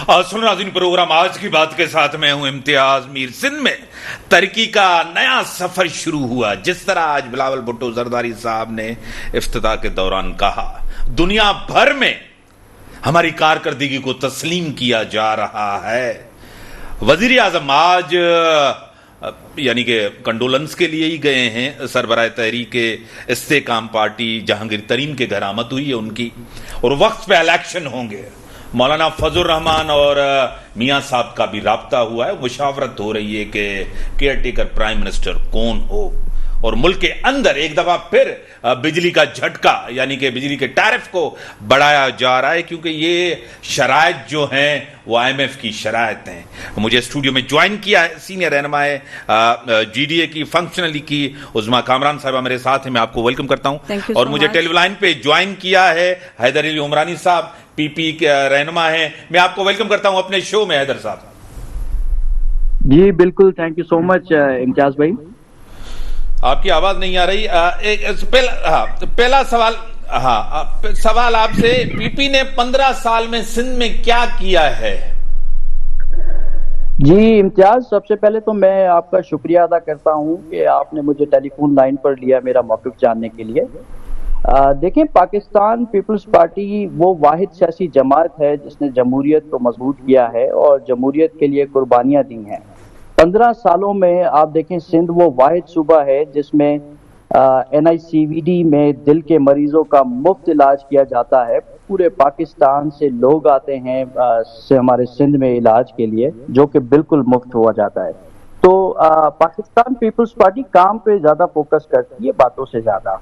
اور سن ناظرین پروگرام آج کی بات کے ساتھ میں ہوں امتیاز میر۔ سندھ میں ترقی کا نیا سفر شروع ہوا، جس طرح آج بلاول بھٹو زرداری صاحب نے افتتاح کے دوران کہا، دنیا بھر میں ہماری کارکردگی کو تسلیم کیا جا رہا ہے۔ وزیر اعظم آج یعنی کہ کنڈولنس کے لیے ہی گئے ہیں۔ سربراہ تحریک استحکام پارٹی جہانگیر ترین کے گھر آمد ہوئی ہے ان کی، اور وقت پہ الیکشن ہوں گے۔ مولانا فضل الرحمان اور میاں صاحب کا بھی رابطہ ہوا ہے، مشاورت ہو رہی ہے کہ کیئر ٹیکر پرائم منسٹر کون ہو، اور ملک کے اندر ایک دفعہ پھر بجلی کا جھٹکا یعنی کہ بجلی کے ٹیرف کو بڑھایا جا رہا ہے، کیونکہ یہ شرائط جو ہیں وہ IMF کی شرائط ہیں۔ مجھے اسٹوڈیو میں جوائن کیا ہے سینئر رہنما ہے GDA کی فنکشنلی کی عظما کامران صاحبہ میرے ساتھ ہیں، میں آپ کو ویلکم کرتا ہوں۔ اور مجھے ٹیلی لائن پہ جوائن کیا ہے حیدر علی عمرانی صاحب، PP کے رہنما ہیں، میں آپ کو ویلکم کرتا ہوں اپنے شو میں۔ حیدر صاحب جی بالکل، تھینک یو سو مچ امتیاز بھائی۔ آپ کی آواز نہیں آ رہی۔ پہلا سوال آپ سے، PP نے 15 سال میں سندھ میں کیا کیا ہے؟ جی امتیاز، سب سے پہلے تو میں آپ کا شکریہ ادا کرتا ہوں کہ آپ نے مجھے ٹیلی فون لائن پر لیا میرا موقف جاننے کے لیے۔ دیکھیں، پاکستان پیپلز پارٹی وہ واحد سیاسی جماعت ہے جس نے جمہوریت کو مضبوط کیا ہے اور جمہوریت کے لیے قربانیاں دی ہیں۔ 15 سالوں میں آپ دیکھیں، سندھ وہ واحد صوبہ ہے جس میں NICVD میں دل کے مریضوں کا مفت علاج کیا جاتا ہے۔ پورے پاکستان سے لوگ آتے ہیں ہمارے سندھ میں علاج کے لیے، جو کہ بالکل مفت ہوا جاتا ہے۔ تو پاکستان پیپلز پارٹی کام پہ زیادہ فوکس کرتی ہے، باتوں سے زیادہ۔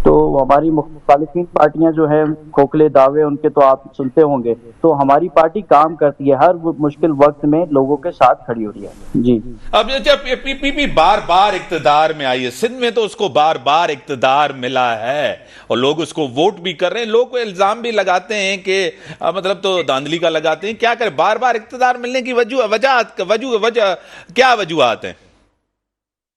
تو ہماری مخالفین پارٹیاں جو ہیں، کھوکھلے دعوے ان کے تو آپ سنتے ہوں گے، تو ہماری پارٹی کام کرتی ہے، ہر مشکل وقت میں لوگوں کے ساتھ کھڑی ہوتی ہے۔ جی، اب جب PP بار بار اقتدار میں آئی ہے، سندھ میں تو اس کو بار بار اقتدار ملا ہے اور لوگ اس کو ووٹ بھی کر رہے ہیں۔ لوگ الزام بھی لگاتے ہیں کہ مطلب تو دھاندلی کا لگاتے ہیں، کیا کریں، بار بار اقتدار ملنے کی وجہ کیا وجوہات ہیں؟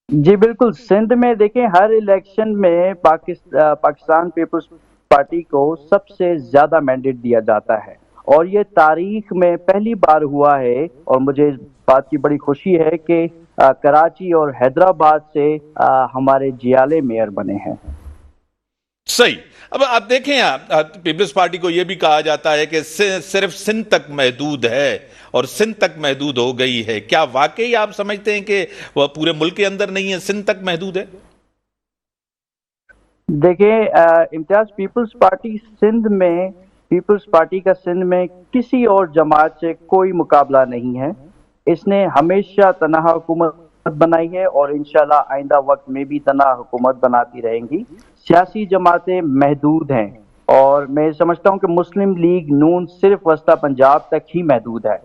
جی بالکل، سندھ میں دیکھیں، ہر الیکشن میں پاکستان پیپلز پارٹی کو سب سے زیادہ مینڈیٹ دیا جاتا ہے، اور یہ تاریخ میں پہلی بار ہوا ہے، اور مجھے اس بات کی بڑی خوشی ہے کہ کراچی اور حیدرآباد سے ہمارے جیالے میئر بنے ہیں۔ صحیح۔ اب آپ دیکھیں، پیپلز پارٹی کو یہ بھی کہا جاتا ہے کہ صرف سندھ تک محدود ہے اور سندھ تک محدود ہو گئی ہے، کیا واقعی آپ سمجھتے ہیں کہ وہ پورے ملک کے اندر نہیں ہے، سندھ تک محدود ہے؟ دیکھیں امتیاز، پیپلز پارٹی کا سندھ میں کسی اور جماعت سے کوئی مقابلہ نہیں ہے۔ اس نے ہمیشہ تنہا حکومت بنائی ہے اور انشاءاللہ آئندہ وقت میں بھی تنہا حکومت بناتی رہیں گی۔ سیاسی جماعتیں محدود ہیں، اور میں سمجھتا ہوں کہ مسلم لیگ نون صرف وسطی پنجاب تک ہی محدود ہے۔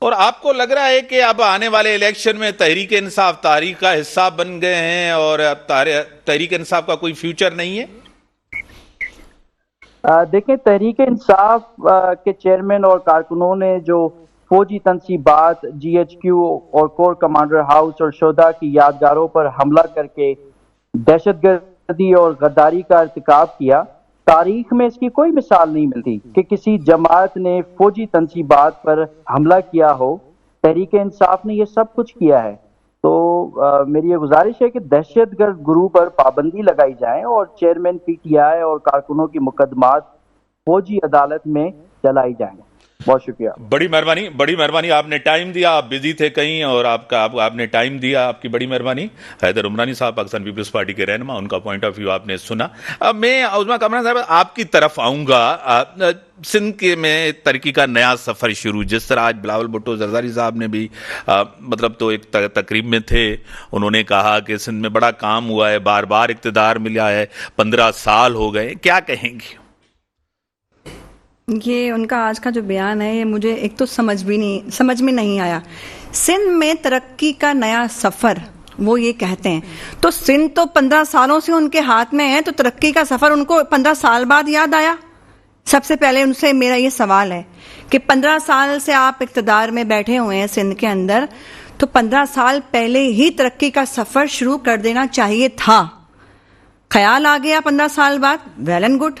اور آپ کو لگ رہا ہے کہ اب آنے والے الیکشن میں تحریک انصاف تاریخ کا حصہ بن گئے ہیں اور اب تحریک انصاف کا کوئی فیوچر نہیں ہے؟ دیکھیں، تحریک انصاف کے چیئرمین اور کارکنوں نے جو فوجی تنصیبات GHQ اور کور کمانڈر ہاؤس اور شہداء کی یادگاروں پر حملہ کر کے دہشت گردی اور غداری کا ارتکاب کیا، تاریخ میں اس کی کوئی مثال نہیں ملتی کہ کسی جماعت نے فوجی تنصیبات پر حملہ کیا ہو۔ تحریک انصاف نے یہ سب کچھ کیا ہے۔ تو میری یہ گزارش ہے کہ دہشت گرد گروہ پر پابندی لگائی جائے اور چیئرمین PTI اور کارکنوں کی مقدمات فوجی عدالت میں چلائی جائیں۔ بہت شکریہ۔ بڑی مہربانی، آپ نے ٹائم دیا، آپ بزی تھے کہیں اور آپ نے ٹائم دیا، آپ کی بڑی مہربانی۔ حیدر عمرانی صاحب پاکستان پیپلز پارٹی کے رہنما، ان کا پوائنٹ آف ویو آپ نے سنا۔ اب میں عظما کامران صاحب آپ کی طرف آؤں گا۔ سندھ کے میں ترقی کا نیا سفر شروع، جس طرح آج بلاول بھٹو زرداری صاحب نے بھی مطلب تو ایک تقریب میں تھے، انہوں نے کہا کہ سندھ میں بڑا کام ہوا ہے، بار بار اقتدار ملا ہے، 15 سال ہو گئے، کیا کہیں گے؟ یہ ان کا آج کا جو بیان ہے، یہ مجھے ایک تو سمجھ میں نہیں آیا۔ سندھ میں ترقی کا نیا سفر وہ یہ کہتے ہیں، تو سندھ تو 15 سالوں سے ان کے ہاتھ میں ہے، تو ترقی کا سفر ان کو 15 سال بعد یاد آیا؟ سب سے پہلے ان سے میرا یہ سوال ہے کہ 15 سال سے آپ اقتدار میں بیٹھے ہوئے ہیں سندھ کے اندر، تو 15 سال پہلے ہی ترقی کا سفر شروع کر دینا چاہیے تھا۔ خیال آ گیا 15 سال بعد، ویل اینڈ گڈ،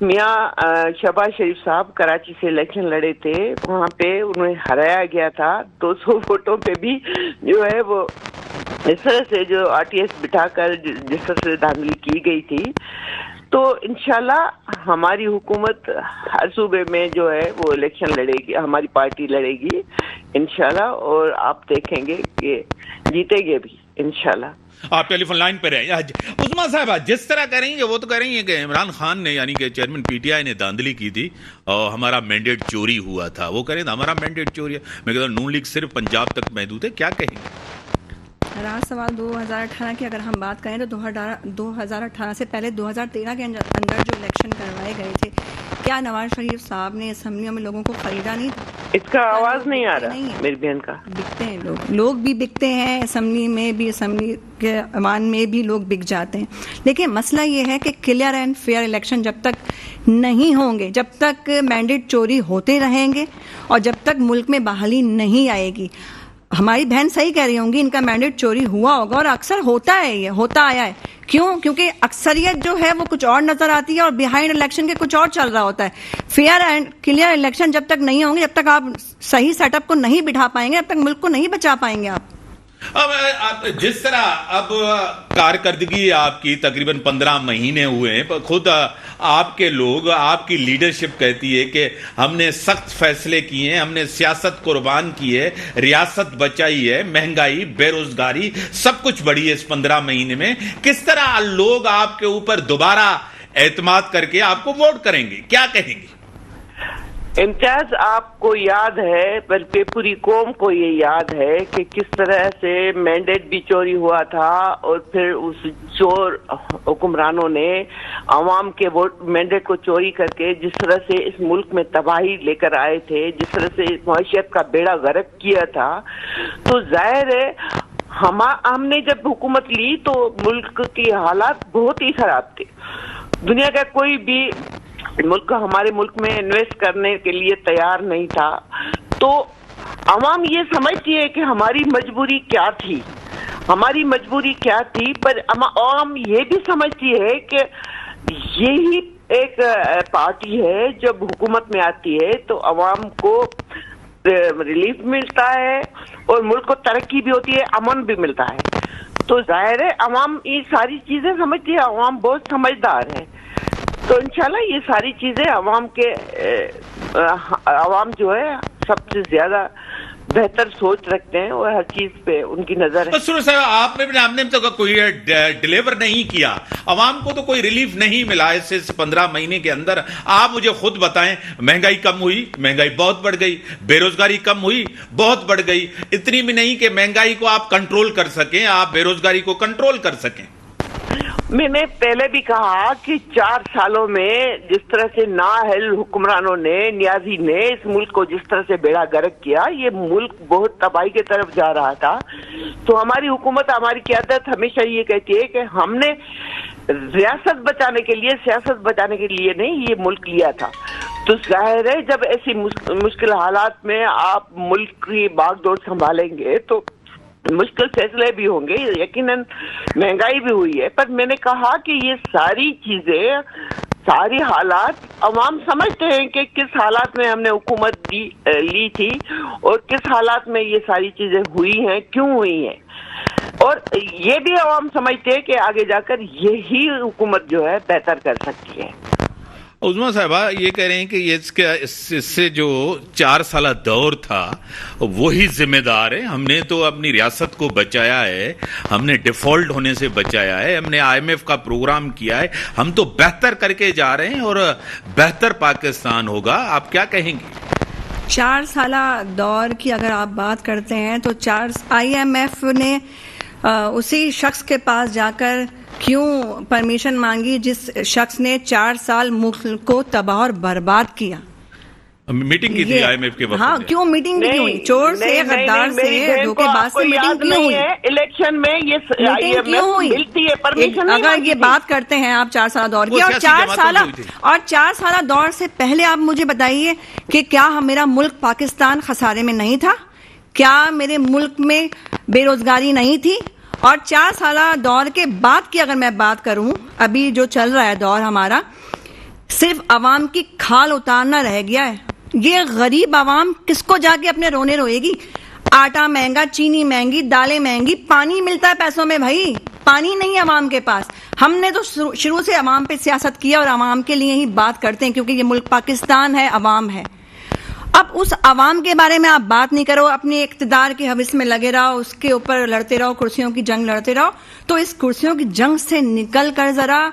میاں شہباز شریف صاحب کراچی سے الیکشن لڑے تھے, وہاں پہ انہیں ہرایا گیا تھا 200 ووٹوں پہ بھی جو ہے وہ اس طرح سے جو RTS بٹھا کر جس طرح سے دھاندلی کی گئی تھی. تو انشاءاللہ ہماری حکومت ہر صوبے میں جو ہے وہ الیکشن لڑے گی, ہماری پارٹی لڑے گی انشاءاللہ, اور آپ دیکھیں گے کہ جیتے گے بھی انشاءاللہ. آپ ٹیلی فون لائن پہ رہیں. عظمیٰ صاحبہ, جس طرح کریں گے وہ تو کریں گے کہ عمران خان نے یعنی کہ چیئرمین PTI نے دھاندلی کی تھی اور ہمارا مینڈیٹ چوری ہوا تھا, وہ کریں ہمارا مینڈیٹ چوری ہے. میں کہتا ہوں نون لیگ صرف پنجاب تک محدود ہے, کیا کہیں گے؟ راز سوال 2018 کی اگر ہم بات کریں تو 2018 سے پہلے 2013 کے اندر جو الیکشن کروائے گئے تھے, کیا نواز شریف صاحب نے اسمبلیوں میں لوگوں کو خریدا نہیں تھا؟ اس کا آواز نہیں آ رہا میری بہن کا. بکتے ہیں لوگ بھی بکتے ہیں اسمبلی میں بھی, اسمبلی کے ایوان میں بھی لوگ بک جاتے ہیں. لیکن مسئلہ یہ ہے کہ کلیئر اینڈ فیئر الیکشن جب تک نہیں ہوں گے, جب تک مینڈیٹ چوری ہوتے رہیں گے اور جب تک ملک میں بحالی نہیں آئے گی, ہماری بہن صحیح کہہ رہی ہوں گی, ان کا مینڈیٹ چوری ہوا ہوگا اور اکثر ہوتا ہے, یہ ہوتا آیا ہے. کیوں؟ کیونکہ اکثریت جو ہے وہ کچھ اور نظر آتی ہے اور بیہائنڈ الیکشن کے کچھ اور چل رہا ہوتا ہے. فیئر اینڈ کلیئر الیکشن جب تک نہیں ہوں گے, جب تک آپ صحیح سیٹ اپ کو نہیں بٹھا پائیں گے, جب تک ملک کو نہیں بچا پائیں گے آپ. اب جس طرح اب کارکردگی آپ کی تقریباً 15 مہینے ہوئے ہیں, خود آپ کے لوگ, آپ کی لیڈرشپ کہتی ہے کہ ہم نے سخت فیصلے کیے ہیں, ہم نے سیاست قربان کی ہے, ریاست بچائی ہے, مہنگائی, بے روزگاری سب کچھ بڑھی ہے اس 15 مہینے میں. کس طرح لوگ آپ کے اوپر دوبارہ اعتماد کر کے آپ کو ووٹ کریں گے, کیا کہیں گے؟ امتیاز, آپ کو یاد ہے بلکہ پوری قوم کو یہ یاد ہے کہ کس طرح سے مینڈیٹ بھی چوری ہوا تھا, اور پھر اس چور حکمرانوں نے عوام کے ووٹ مینڈیٹ کو چوری کر کے جس طرح سے اس ملک میں تباہی لے کر آئے تھے, جس طرح سے اس معیشت کا بیڑا غرق کیا تھا. تو ظاہر ہے ہم نے جب حکومت لی تو ملک کی حالات بہت ہی خراب تھے. دنیا کا کوئی بھی ملک ہمارے ملک میں انویسٹ کرنے کے لیے تیار نہیں تھا. تو عوام یہ سمجھتی ہے کہ ہماری مجبوری کیا تھی, ہماری مجبوری کیا تھی, پر عوام یہ بھی سمجھتی ہے کہ یہی ایک پارٹی ہے جب حکومت میں آتی ہے تو عوام کو ریلیف ملتا ہے اور ملک کو ترقی بھی ہوتی ہے, امن بھی ملتا ہے. تو ظاہر ہے عوام یہ ساری چیزیں سمجھتی ہے, عوام بہت سمجھدار ہے. تو انشاءاللہ یہ ساری چیزیں عوام جو ہے سب سے زیادہ بہتر سوچ رکھتے ہیں اور ہر چیز پہ ان کی نظر ہے. سر صاحب, آپ نے تو کوئی ڈیلیور نہیں کیا, عوام کو تو کوئی ریلیف نہیں ملا اس 15 مہینے کے اندر. آپ مجھے خود بتائیں, مہنگائی کم ہوئی؟ مہنگائی بہت بڑھ گئی. بے روزگاری کم ہوئی؟ بہت بڑھ گئی. اتنی بھی نہیں کہ مہنگائی کو آپ کنٹرول کر سکیں, آپ بے روزگاری کو کنٹرول کر سکیں. میں نے پہلے بھی کہا کہ 4 سالوں میں جس طرح سے نااہل حکمرانوں نے, نیازی نے اس ملک کو جس طرح سے بیڑا غرق کیا, یہ ملک بہت تباہی کی طرف جا رہا تھا. تو ہماری حکومت, ہماری قیادت ہمیشہ یہ کہتی ہے کہ ہم نے ریاست بچانے کے لیے, سیاست بچانے کے لیے نہیں یہ ملک لیا تھا. تو ظاہر ہے جب ایسی مشکل حالات میں آپ ملک کی باغ دوڑ سنبھالیں گے تو مشکل فیصلے بھی ہوں گے, یقیناً مہنگائی بھی ہوئی ہے. پر میں نے کہا کہ یہ ساری چیزیں, ساری حالات عوام سمجھتے ہیں کہ کس حالات میں ہم نے حکومت لی تھی اور کس حالات میں یہ ساری چیزیں ہوئی ہیں, کیوں ہوئی ہیں. اور یہ بھی عوام سمجھتے ہیں کہ آگے جا کر یہی حکومت جو ہے بہتر کر سکتی ہے. عظمیٰ صاحبہ یہ کہہ رہے ہیں کہ اس سے جو 4 سالہ دور تھا وہی ذمہ دار ہے. ہم نے تو اپنی ریاست کو بچایا ہے, ہم نے ڈیفالٹ ہونے سے بچایا ہے, ہم نے IMF کا پروگرام کیا ہے, ہم تو بہتر کر کے جا رہے ہیں اور بہتر پاکستان ہوگا. آپ کیا کہیں گے؟ 4 سالہ دور کی اگر آپ بات کرتے ہیں تو IMF نے اسی شخص کے پاس جا کر کیوں پرمیشن مانگی جس شخص نے 4 سال ملک کو تباہ اور برباد کیا؟ میٹنگ کی تھی IMF کے وقت. ہاں, کیوں میٹنگ کی ہوئی؟ چور سے, غدار سے, دھوکے باز سے میٹنگ کیوں ہوئی؟ الیکشن میں یہ میٹنگ کیوں ہوئی؟ ملتی ہے پرمیشن. اگر یہ بات کرتے ہیں آپ 4 سالہ دور کی, اور 4 سالہ دور سے پہلے آپ مجھے بتائیے کہ کیا میرا ملک پاکستان خسارے میں نہیں تھا؟ کیا میرے ملک میں بے روزگاری نہیں تھی؟ اور 4 سالہ دور کے بعد کی اگر میں بات کروں, ابھی جو چل رہا ہے دور ہمارا, صرف عوام کی کھال اتارنا رہ گیا ہے. یہ غریب عوام کس کو جا کے اپنے رونے روئے گی؟ آٹا مہنگا، چینی مہنگی، دالیں مہنگی، پانی ملتا ہے پیسوں میں بھائی، پانی نہیں عوام کے پاس. ہم نے تو شروع سے عوام پہ سیاست کیا اور عوام کے لیے ہی بات کرتے ہیں، کیونکہ یہ ملک پاکستان ہے، عوام ہے. اب اس عوام کے بارے میں آپ بات نہیں کرو، اپنے اقتدار کے حوث میں لگے رہو، اس کے اوپر لڑتے رہو، کرسیوں کی جنگ لڑتے رہو. تو اس کرسیوں کی جنگ سے نکل کر ذرا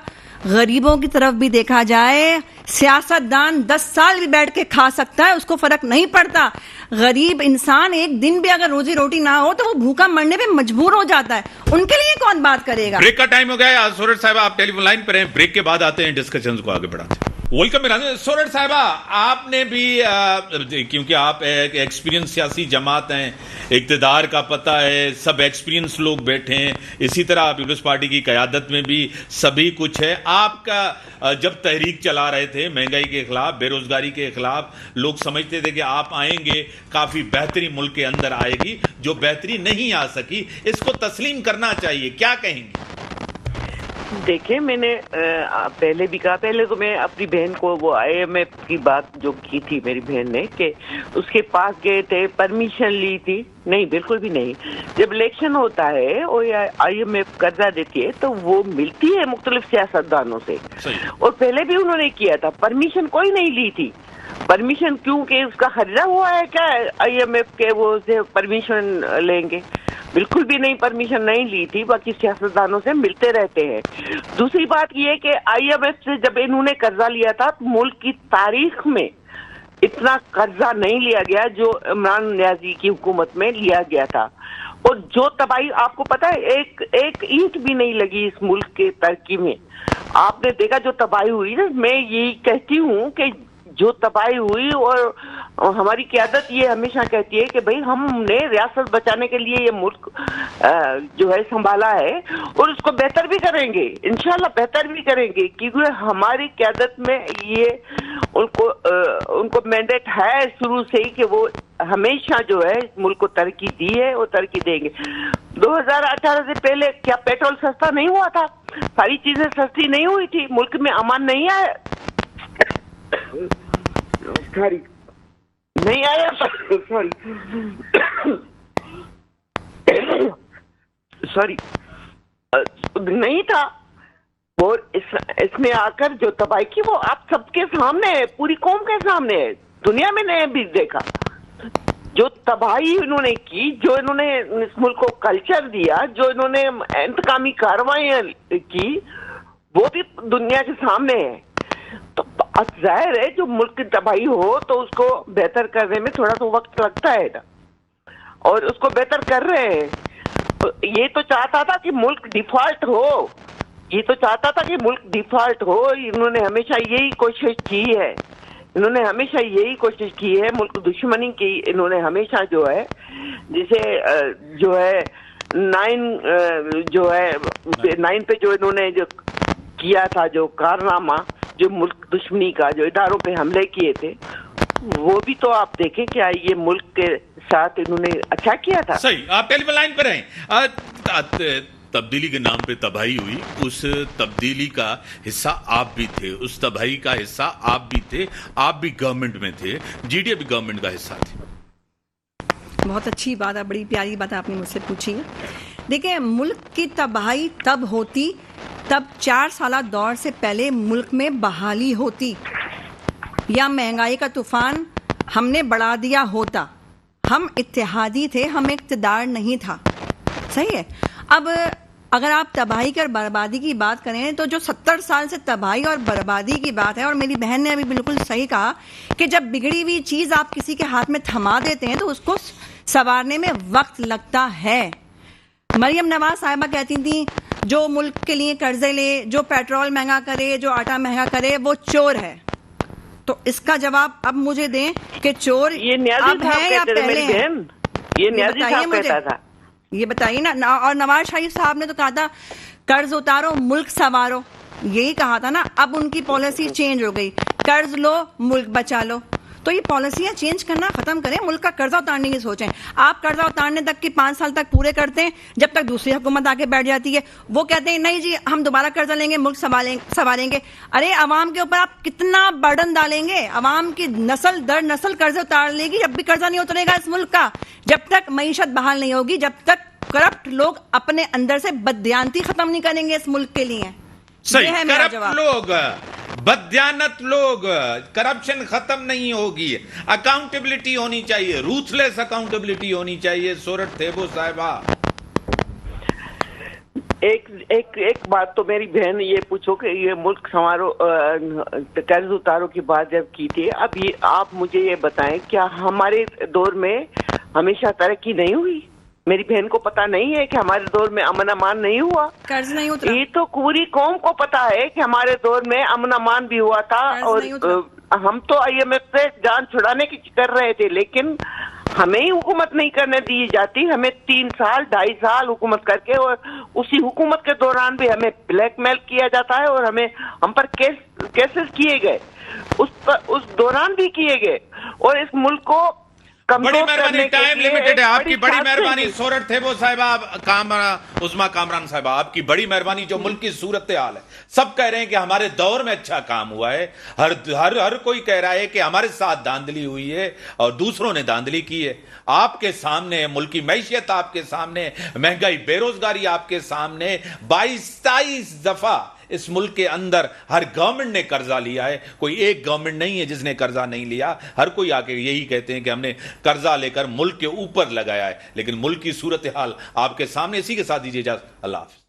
غریبوں کی طرف بھی دیکھا جائے. سیاست دان 10 سال بھی بیٹھ کے کھا سکتا ہے، اس کو فرق نہیں پڑتا. غریب انسان ایک دن بھی اگر روزی روٹی نہ ہو تو وہ بھوکا مرنے پہ مجبور ہو جاتا ہے. ان کے لیے کون بات کرے گا؟ بریک کا ٹائم ہو گیا ہے. سورج صاحبہ آپ ٹیلی فون لائن پر ہیں. بریک کے بعد آتے ہیں، ڈسکشنز کو آگے بڑھاتے ہیں. ویلکم میرا سورج صاحبہ، آپ نے بھی کیونکہ آپ ایک ایکسپیرینس سیاسی جماعت ہیں، اقتدار کا پتہ ہے، سب ایکسپیرینس لوگ بیٹھے ہیں، اسی طرح پیپلز پارٹی کی قیادت میں بھی سبھی کچھ ہے. آپ کا جب تحریک چلا رہے تھے مہنگائی کے خلاف، بے روزگاری کے خلاف، لوگ سمجھتے تھے کہ آپ آئیں گے، کافی بہتری ملک کے اندر آئے گی. جو بہتری نہیں آ سکی اس کو تسلیم کرنا چاہیے، کیا کہیں گے؟ دیکھیں، میں نے پہلے بھی کہا، پہلے تو میں اپنی بہن کو وہ آئی ایم ایف کی بات جو کی تھی میری بہن نے، کہ اس کے پاس گئے تھے، پرمیشن لی تھی. نہیں، بالکل بھی نہیں. جب الیکشن ہوتا ہے اور آئی ایم ایف قرضہ دیتی ہے تو وہ ملتی ہے مختلف سیاستدانوں سے، اور پہلے بھی انہوں نے کیا تھا. پرمیشن کوئی نہیں لی تھی. پرمیشن کیوں کہ اس کا خرچہ ہوا ہے کیا آئی ایم ایف کے وہ پرمیشن لیں گے؟ بالکل بھی نہیں، پرمیشن نہیں لی تھی. باقی سیاستدانوں سے ملتے رہتے ہیں. دوسری بات یہ کہ آئی ایم ایف سے جب انہوں نے قرضہ لیا تھا تو ملک کی تاریخ میں اتنا قرضہ نہیں لیا گیا جو عمران نیازی کی حکومت میں لیا گیا تھا. اور جو تباہی آپ کو پتا ہے، ایک اینٹ بھی نہیں لگی اس ملک کے ترقی میں. آپ نے دیکھا جو تباہی ہوئی نا، میں یہی کہتی ہوں کہ جو تباہی ہوئی، اور ہماری قیادت یہ ہمیشہ کہتی ہے کہ بھئی ہم نے ریاست بچانے کے لیے یہ ملک جو ہے سنبھالا ہے، اور اس کو بہتر بھی کریں گے، انشاءاللہ بہتر بھی کریں گے، کیونکہ ہماری قیادت میں یہ ان کو مینڈیٹ ہے شروع سے ہی کہ وہ ہمیشہ جو ہے ملک کو ترقی دی ہے اور ترقی دیں گے. 2018 سے پہلے کیا پیٹرول سستا نہیں ہوا تھا؟ ساری چیزیں سستی نہیں ہوئی تھی؟ ملک میں امان نہیں آیا؟ نہیں آیا، سوری نہیں تھا. اور اس میں آ کر جو تباہی کی وہ آپ سب کے سامنے ہے، پوری قوم کے سامنے ہے، دنیا میں نے بھی دیکھا. جو تباہی انہوں نے کی، جو انہوں نے اس ملک کو کلچر دیا، جو انہوں نے انتقامی کارروائیاں کی، وہ بھی دنیا کے سامنے ہے. تو ظاہر ہے جو ملک کی تباہی ہو تو اس کو بہتر کرنے میں تھوڑا تو وقت لگتا ہے نا، اور اس کو بہتر کر رہے ہیں. یہ تو چاہتا تھا کہ ملک ڈیفالٹ ہو، یہ تو چاہتا تھا کہ ملک ڈیفالٹ ہو. انہوں نے ہمیشہ یہی کوشش کی ہے، انہوں نے ہمیشہ یہی کوشش کی ہے، ملک دشمنی کی. انہوں نے ہمیشہ جو ہے جسے جو ہے 9 پہ جو انہوں نے جو کیا تھا، جو کارنامہ، جو ملک دشمنی کا، جو اداروں پہ حملے کیے تھے، وہ بھی تو آپ دیکھیں کیا یہ ملک کے ساتھ انہوں نے اچھا کیا تھا. صحیح. آپ ٹیلی فون لائن پر ہیں. تبدیلی کے نام پہ تباہی ہوئی، اس تبدیلی کا حصہ آپ بھی تھے، اس تباہی کا حصہ آپ بھی تھے، آپ بھی گورنمنٹ میں تھے، جی ڈی اے بھی گورنمنٹ کا حصہ تھے. بہت اچھی بات ہے، بڑی پیاری بات آپ نے مجھ سے پوچھی ہے. دیکھیں، ملک کی تباہی تب ہوتی تب 4 سالہ دور سے پہلے ملک میں بحالی ہوتی، یا مہنگائی کا طوفان ہم نے بڑھا دیا ہوتا. ہم اتحادی تھے، ہم اقتدار نہیں تھا. صحیح ہے. اب اگر آپ تباہی اور بربادی کی بات کریں تو جو 70 سال سے تباہی اور بربادی کی بات ہے، اور میری بہن نے ابھی بالکل صحیح کہا کہ جب بگڑی ہوئی چیز آپ کسی کے ہاتھ میں تھما دیتے ہیں تو اس کو سنوارنے میں وقت لگتا ہے. مریم نواز صاحبہ کہتی تھیں جو ملک کے لیے قرضے لے، جو پیٹرول مہنگا کرے، جو آٹا مہنگا کرے، وہ چور ہے. تو اس کا جواب اب مجھے دیں کہ چور اب ہے یا پہلے ہیں؟ یہ نیازی صاحب کہتا تھا. یہ بتائیے نا. اور نواز شریف صاحب نے تو کہا تھا قرض اتارو ملک سنوارو، یہی کہا تھا نا. اب ان کی پالیسی چینج ہو گئی، قرض لو ملک بچا لو. تو یہ پالیسیاں چینج کرنا ختم کریں, ملک کا قرضہ اتارنے کی سوچیں. آپ قرضہ اتارنے تک کی 5 سال تک پورے کرتے ہیں, جب تک دوسری حکومت آ کے بیٹھ جاتی ہے وہ کہتے ہیں نہیں جی ہم دوبارہ قرضہ لیں گے, ملک سنبھالیں گے. ارے عوام کے اوپر آپ کتنا برڈن ڈالیں گے؟ عوام کی نسل در نسل قرض اتار لے گی, جب بھی قرضہ نہیں اترے گا اس ملک کا, جب تک معیشت بحال نہیں ہوگی, جب تک کرپٹ لوگ اپنے اندر سے بددیانتی ختم نہیں کریں گے اس ملک کے لیے. صحیح, کرپٹ لوگ, بددیانت لوگ, کرپشن ختم نہیں ہوگی. اکاؤنٹیبلٹی ہونی چاہیے, روتھلیس اکاؤنٹیبلٹی ہونی چاہیے. سورت تھیبو صاحبہ, ایک بات تو میری بہن یہ پوچھو کہ یہ ملک سنوارو قرض اتارو کی بات جب کی تھی, اب یہ آپ مجھے یہ بتائیں کیا ہمارے دور میں ہمیشہ ترقی نہیں ہوئی؟ میری بہن کو پتا نہیں ہے کہ ہمارے دور میں امن امان نہیں ہوا؟ قرض نہیں اترا. یہ تو پوری قوم کو پتا ہے کہ ہمارے دور میں امن امان بھی ہوا تھا, اور ہم تو آئی ایم ایف سے جان چھڑانے کی کر رہے تھے, لیکن ہمیں ہی حکومت نہیں کرنے دی جاتی. ہمیں 3 سال 2.5 سال حکومت کر کے, اور اسی حکومت کے دوران بھی ہمیں بلیک میل کیا جاتا ہے, اور ہم پر کیسز کیے گئے, اس دوران بھی کیے گئے, اور اس ملک کو بڑی مہربانی, ٹائم لمیٹڈ ہے. آپ کی بڑی مہربانی سورت تھیبو صاحبہ, عظما کامران صاحبہ, آپ کی بڑی مہربانی. جو ملک کی صورتحال ہے, سب کہہ رہے ہیں کہ ہمارے دور میں اچھا کام ہوا ہے. ہر کوئی کہہ رہا ہے کہ ہمارے ساتھ دھاندلی ہوئی ہے اور دوسروں نے دھاندلی کی ہے. آپ کے سامنے ملک کی معیشت, آپ کے سامنے مہنگائی, بے روزگاری آپ کے سامنے. 22-23 دفعہ اس ملک کے اندر ہر گورنمنٹ نے قرضہ لیا ہے. کوئی ایک گورنمنٹ نہیں ہے جس نے قرضہ نہیں لیا. ہر کوئی آ کے یہی کہتے ہیں کہ ہم نے قرضہ لے کر ملک کے اوپر لگایا ہے, لیکن ملک کی صورتحال آپ کے سامنے. اسی کے ساتھ دیجیے اجازت, اللہ حافظ.